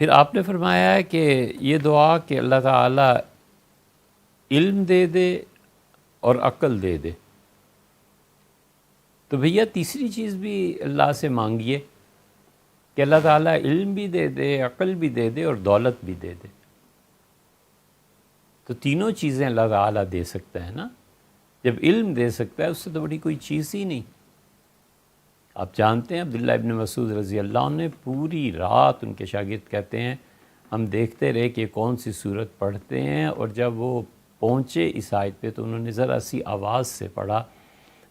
پھر آپ نے فرمایا ہے کہ یہ دعا کہ اللہ تعالیٰ علم دے دے اور عقل دے دے، تو بھیا تیسری چیز بھی اللہ سے مانگیے کہ اللہ تعالیٰ علم بھی دے دے، عقل بھی دے دے اور دولت بھی دے دے۔ تو تینوں چیزیں اللہ تعالیٰ دے سکتا ہے نا۔ جب علم دے سکتا ہے اس سے تو بڑی کوئی چیز ہی نہیں۔ آپ جانتے ہیں عبداللہ ابن مسعود رضی اللہ عنہ نے پوری رات، ان کے شاگرد کہتے ہیں ہم دیکھتے رہے کہ کون سی صورت پڑھتے ہیں، اور جب وہ پہنچے اس آیت پہ تو انہوں نے ذرا سی آواز سے پڑھا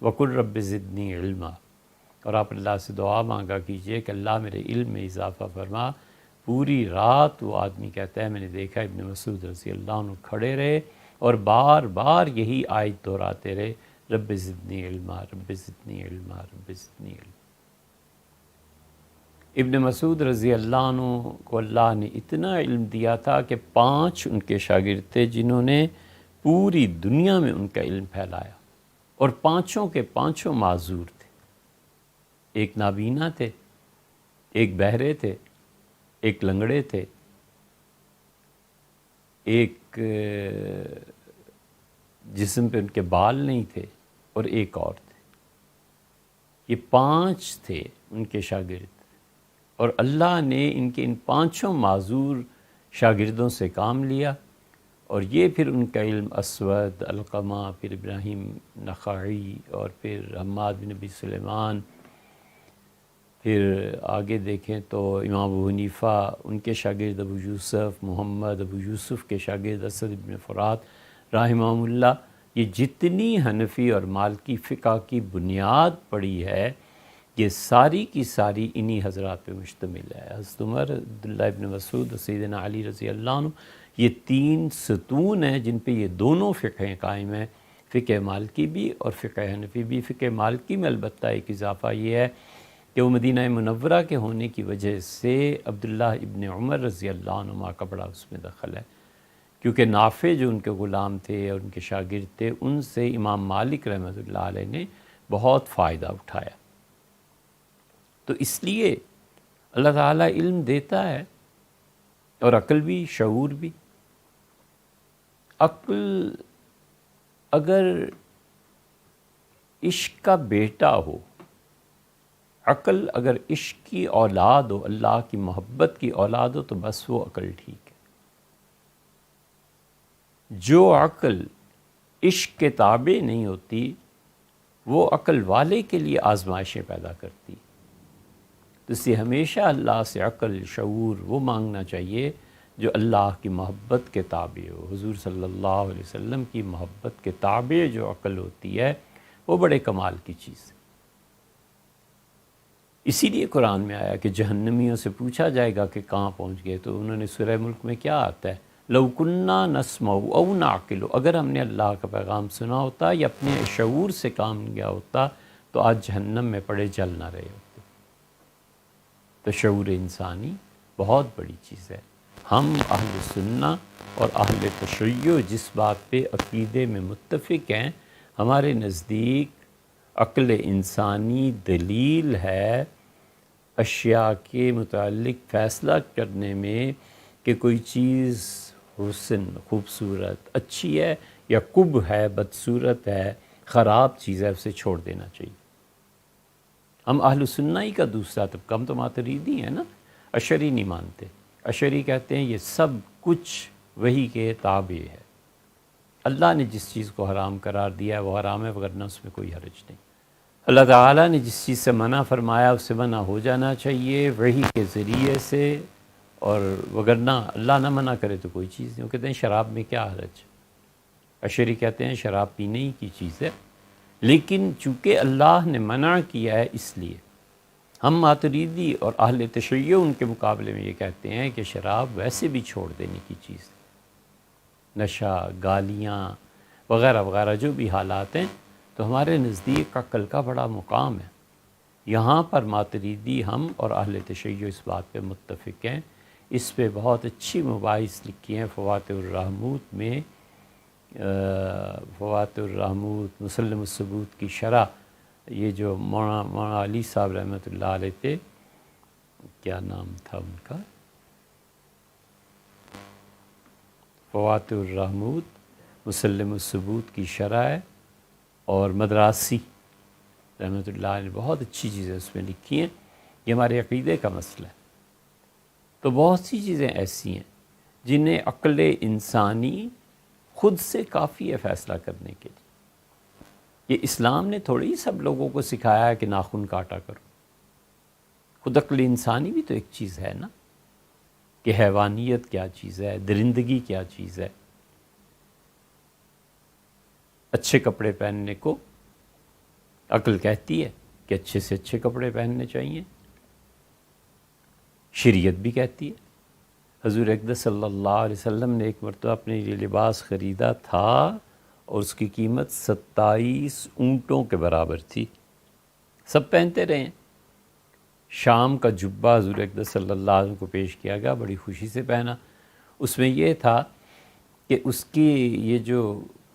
وَقُلْ رَبِّ زِدْنِي عِلْمًا، اور آپ اللہ سے دعا مانگا کیجئے کہ اللہ میرے علم میں اضافہ فرما۔ پوری رات وہ آدمی کہتا ہے میں نے دیکھا ابن مسعود رضی اللہ عنہ کھڑے رہے اور بار بار یہی آیت دہراتے رہے، رب زدنی علما، رب زدنی علما، رب زدنی علما۔ ابن مسعود رضی اللہ عنہ کو اللہ نے اتنا علم دیا تھا کہ 5 ان کے شاگرد تھے جنہوں نے پوری دنیا میں ان کا علم پھیلایا، اور 5 کے 5 معذور تھے۔ ایک نابینا تھے، ایک بہرے تھے، ایک لنگڑے تھے، ایک جسم پہ ان کے بال نہیں تھے، اور ایک اور تھے۔ یہ 5 تھے ان کے شاگرد، اور اللہ نے ان 5 معذور شاگردوں سے کام لیا، اور یہ پھر ان کا علم اسود، علقمہ، پھر ابراہیم نخعی، اور پھر حماد بن نبی سلیمان، پھر آگے دیکھیں تو امام ابو حنیفہ، ان کے شاگرد ابو یوسف، محمد ابو یوسف کے شاگرد اسد بن فرات رحمہم اللہ، یہ جتنی حنفی اور مالکی فقہ کی بنیاد پڑی ہے یہ ساری کی ساری انہی حضرات پہ مشتمل ہے۔ حضرت عمر، عبداللہ ابن مسعود اور سیدنا علی رضی اللہ عنہ، یہ 3 ستون ہیں جن پہ یہ دونوں فقہیں قائم ہیں، فقہ مالکی بھی اور فقہ حنفی بھی۔ فقہ مالکی میں البتہ ایک اضافہ یہ ہے کہ وہ مدینہ منورہ کے ہونے کی وجہ سے عبداللہ ابن عمر رضی اللہ عنہما کا بڑا اس میں دخل ہے، کیونکہ نافع جو ان کے غلام تھے اور ان کے شاگرد تھے، ان سے امام مالک رحمۃ اللہ علیہ نے بہت فائدہ اٹھایا۔ تو اس لیے اللہ تعالیٰ علم دیتا ہے، اور عقل بھی، شعور بھی۔ عقل اگر عشق کا بیٹا ہو، عقل اگر عشق کی اولاد ہو، اللہ کی محبت کی اولاد ہو، تو بس وہ عقل ٹھیک ہے۔ جو عقل عشق کے تابع نہیں ہوتی وہ عقل والے کے لیے آزمائشیں پیدا کرتی، تو اس لیے ہمیشہ اللہ سے عقل، شعور وہ مانگنا چاہیے جو اللہ کی محبت کے تابع ہو۔ حضور صلی اللہ علیہ وسلم کی محبت کے تابع جو عقل ہوتی ہے وہ بڑے کمال کی چیز ہے۔ اسی لیے قرآن میں آیا کہ جہنمیوں سے پوچھا جائے گا کہ کہاں پہنچ گئے، تو انہوں نے سورہ ملک میں کیا آتا ہے، لو کننا نسمع او نعقل، اگر ہم نے اللہ کا پیغام سنا ہوتا یا اپنے شعور سے کام لیا ہوتا تو آج جہنم میں پڑے جل نہ رہے ہوتے۔ تو شعور انسانی بہت بڑی چیز ہے۔ ہم اہل سنہ اور اہل تشیع جس بات پہ عقیدے میں متفق ہیں، ہمارے نزدیک عقل انسانی دلیل ہے اشیاء کے متعلق فیصلہ کرنے میں کہ کوئی چیز حسن، خوبصورت، اچھی ہے یا قبح ہے، بدصورت ہے، خراب چیز ہے، اسے چھوڑ دینا چاہیے۔ ہم اہل سنہ ہی کا دوسرا طبقہ، ہم تو ماتریدی ہیں نا، اشعری نہیں مانتے۔ اشعری کہتے ہیں یہ سب کچھ وحی کے تابع ہے، اللہ نے جس چیز کو حرام قرار دیا ہے وہ حرام ہے، ورنہ اس میں کوئی حرج نہیں۔ اللہ تعالیٰ نے جس چیز سے منع فرمایا اس سے منع ہو جانا چاہیے وحی کے ذریعے سے، اور وگرنہ اللہ نہ منع کرے تو کوئی چیز نہیں۔ وہ کہتے ہیں شراب میں کیا حرج، اشعری کہتے ہیں شراب پینے ہی کی چیز ہے، لیکن چونکہ اللہ نے منع کیا ہے اس لیے۔ ہم ماتریدی اور اہل تشیع ان کے مقابلے میں یہ کہتے ہیں کہ شراب ویسے بھی چھوڑ دینے کی چیز ہے، نشہ، گالیاں وغیرہ وغیرہ جو بھی حالات ہیں، تو ہمارے نزدیک عقل کا بڑا مقام ہے۔ یہاں پر ماتریدی ہم اور اہل تشیع اس بات پہ متفق ہیں۔ اس پہ بہت اچھی مباحث لکھی ہیں فواتح الرحموت میں، فواتح الرحموت مسلم الثبوت کی شرح، یہ جو مولانا علی صاحب رحمۃ اللہ علیہ تھے، کیا نام تھا ان کا، فوات الرحمود، مسلم الثبوت کی شرح اور مدراسی رحمۃ اللہ نے بہت اچھی چیزیں اس میں لکھی ہیں. یہ ہمارے عقیدے کا مسئلہ ہے. تو بہت سی چیزیں ایسی ہیں جنہیں عقل انسانی خود سے کافی ہے فیصلہ کرنے کے لیے. یہ اسلام نے تھوڑی سب لوگوں کو سکھایا ہے کہ ناخن کاٹا کرو. خود عقل انسانی بھی تو ایک چیز ہے نا، کہ حیوانیت کیا چیز ہے، درندگی کیا چیز ہے. اچھے کپڑے پہننے کو عقل کہتی ہے کہ اچھے سے اچھے کپڑے پہننے چاہیے، شریعت بھی کہتی ہے. حضور اقدس صلی اللہ علیہ وسلم نے ایک مرتبہ اپنے لیے لباس خریدا تھا اور اس کی قیمت 27 اونٹوں کے برابر تھی. سب پہنتے رہے ہیں. شام کا جبہ حضور اقدس صلی اللہ علیہ وسلم کو پیش کیا گیا، بڑی خوشی سے پہنا. اس میں یہ تھا کہ اس کی یہ جو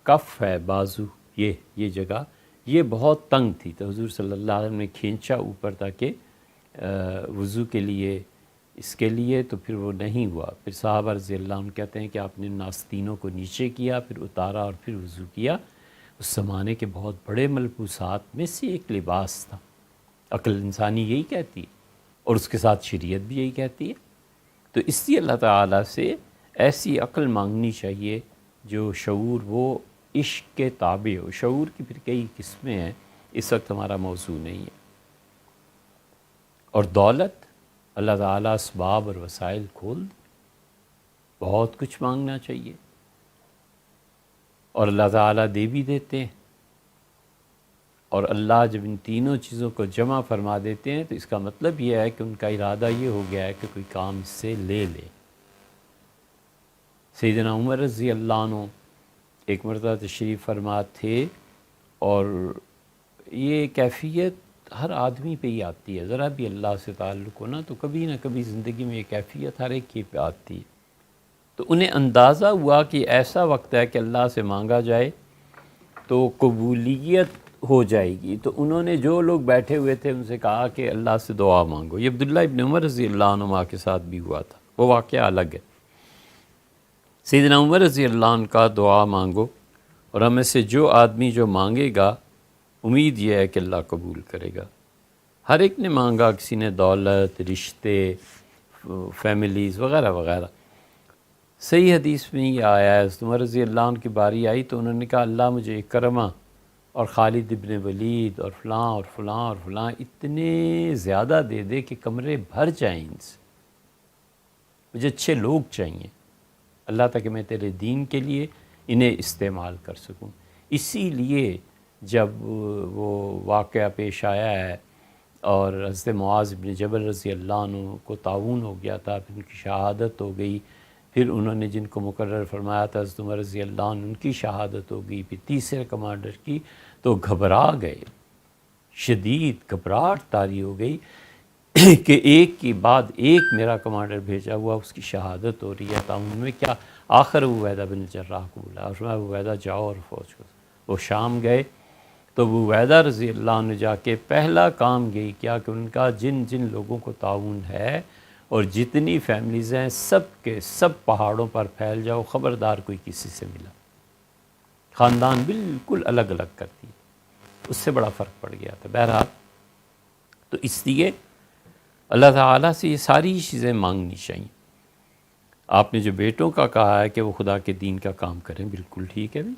کف ہے، بازو، یہ جگہ یہ بہت تنگ تھی. تو حضور صلی اللہ علیہ وسلم نے کھینچا اوپر تاکہ وضو کے لیے، اس کے لیے، تو پھر وہ نہیں ہوا. پھر صحابہ رضی اللہ عنہ کہتے ہیں کہ آپ نے ان آستینوں کو نیچے کیا، پھر اتارا اور پھر وضو کیا. اس زمانے کے بہت بڑے ملبوسات میں سے ایک لباس تھا. عقل انسانی یہی کہتی ہے اور اس کے ساتھ شریعت بھی یہی کہتی ہے. تو اس لیے اللہ تعالیٰ سے ایسی عقل مانگنی چاہیے جو شعور وہ عشق کے تابع ہو. شعور کی پھر کئی قسمیں ہیں، اس وقت ہمارا موضوع نہیں ہے. اور دولت، اللہ تعالیٰ اسباب اور وسائل کھول دے. بہت کچھ مانگنا چاہیے اور اللہ تعالیٰ دے بھی دیتے ہیں. اور اللہ جب ان تینوں چیزوں کو جمع فرما دیتے ہیں تو اس کا مطلب یہ ہے کہ ان کا ارادہ یہ ہو گیا ہے کہ کوئی کام اس سے لے لے. سیدنا عمر رضی اللہ عنہ ایک مرتبہ تشریف فرما تھے اور یہ کیفیت ہر آدمی پہ ہی آتی ہے. ذرا بھی اللہ سے تعلق ہونا تو کبھی نہ کبھی زندگی میں یہ کیفیت ہر ایک کی پہ آتی ہے. تو انہیں اندازہ ہوا کہ ایسا وقت ہے کہ اللہ سے مانگا جائے تو قبولیت ہو جائے گی. تو انہوں نے جو لوگ بیٹھے ہوئے تھے ان سے کہا کہ اللہ سے دعا مانگو. یہ عبداللہ ابن عمر رضی اللہ عنہ کے ساتھ بھی ہوا تھا، وہ واقعہ الگ ہے. سیدنا عمر رضی اللہ عنہ کا دعا مانگو اور ہمیں سے جو آدمی جو مانگے گا امید یہ ہے کہ اللہ قبول کرے گا. ہر ایک نے مانگا، کسی نے دولت، رشتے، فیملیز وغیرہ وغیرہ. صحیح حدیث میں یہ آیا ہے، عمر رضی اللہ عنہ کی باری آئی تو انہوں نے کہا اللہ مجھے اکرمہ اور خالد ابن ولید اور فلاں اور فلاں اور فلاں اتنے زیادہ دے دے کہ کمرے بھر جائیں ان سے. مجھے اچھے لوگ چاہیے اللہ تاکہ میں تیرے دین کے لیے انہیں استعمال کر سکوں. اسی لیے جب وہ واقعہ پیش آیا ہے اور حضرت معاذ بن جبل رضی اللہ عنہ کو طاعون ہو گیا تھا، پھر ان کی شہادت ہو گئی، پھر انہوں نے جن کو مقرر فرمایا تھا حضرت عمر رضی اللہ عنہ ان کی شہادت ہو گئی، پھر تیسرے کمانڈر کی، تو گھبرا گئے. شدید گھبراہٹ طاری ہو گئی کہ ایک کے بعد ایک میرا کمانڈر بھیجا ہوا اس کی شہادت ہو رہی ہے. طاعون میں کیا آخر عبیدہ بن جراح کو بولا اور فرمایا عبیدہ جاؤ اور فوج کو. وہ شام گئے تو عبیدہ رضی اللہ عنہ نے جا کے پہلا کام یہی کیا کہ ان کا جن جن لوگوں کو طاعون ہے اور جتنی فیملیز ہیں سب کے سب پہاڑوں پر پھیل جاؤ، خبردار کوئی کسی سے ملا. خاندان بالکل الگ الگ کرتی ہے، اس سے بڑا فرق پڑ گیا تھا. بہرحال تو اس لیے اللہ تعالیٰ سے یہ ساری چیزیں مانگنی چاہیے. آپ نے جو بیٹوں کا کہا ہے کہ وہ خدا کے دین کا کام کریں، بالکل ٹھیک ہے بھی.